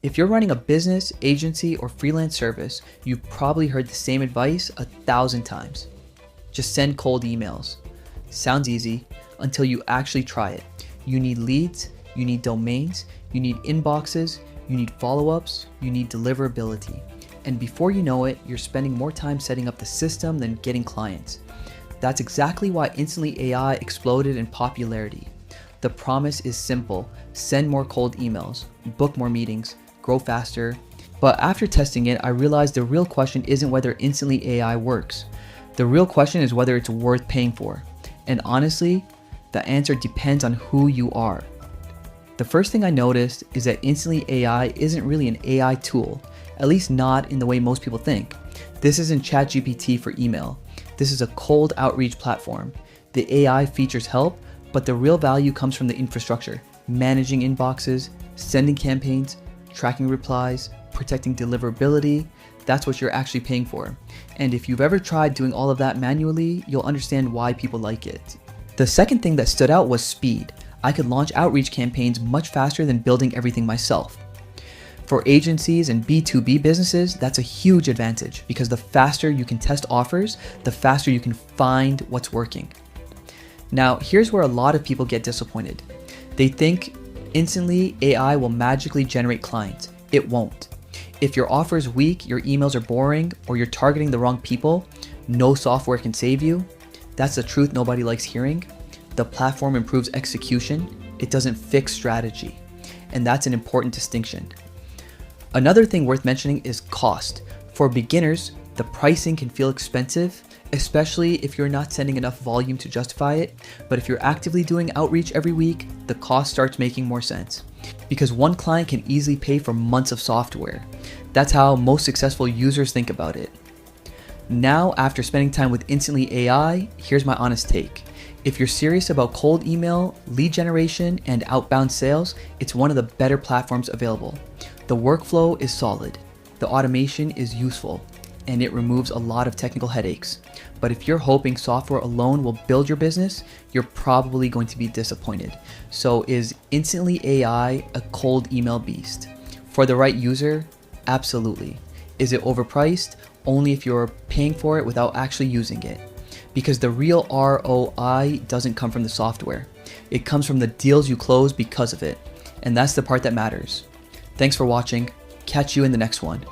If you're running a business, agency, or freelance service, you've probably heard the same advice 1,000 times. Just send cold emails. Sounds easy until you actually try it. You need leads, you need domains, you need inboxes, you need follow-ups, you need deliverability. And before you know it, you're spending more time setting up the system than getting clients. That's exactly why Instantly AI exploded in popularity. The promise is simple: send more cold emails, book more meetings, grow faster. But after testing it, I realized the real question isn't whether Instantly AI works. The real question is whether it's worth paying for. And honestly, the answer depends on who you are. The first thing I noticed is that Instantly AI isn't really an AI tool, at least not in the way most people think. This isn't ChatGPT for email. This is a cold outreach platform. The AI features help, but the real value comes from the infrastructure: managing inboxes, sending campaigns, tracking replies, protecting deliverability. That's what you're actually paying for. And if you've ever tried doing all of that manually, you'll understand why people like it. The second thing that stood out was speed. I could launch outreach campaigns much faster than building everything myself. For agencies and B2B businesses, that's a huge advantage because the faster you can test offers, the faster you can find what's working. Now, here's where a lot of people get disappointed. They think Instantly AI will magically generate clients. It won't. If your offer is weak, your emails are boring, or you're targeting the wrong people, no software can save you. That's the truth nobody likes hearing. The platform improves execution. It doesn't fix strategy. And that's an important distinction. Another thing worth mentioning is cost. For beginners, the pricing can feel expensive, especially if you're not sending enough volume to justify it. But if you're actively doing outreach every week, the cost starts making more sense. Because one client can easily pay for months of software. That's how most successful users think about it. Now, after spending time with Instantly AI, here's my honest take. If you're serious about cold email, lead generation, and outbound sales, it's one of the better platforms available. The workflow is solid, the automation is useful, and it removes a lot of technical headaches. But if you're hoping software alone will build your business, you're probably going to be disappointed. So is Instantly AI a cold email beast? For the right user, absolutely. Is it overpriced? Only if you're paying for it without actually using it. Because the real ROI doesn't come from the software. It comes from the deals you close because of it. And that's the part that matters. Thanks for watching. Catch you in the next one.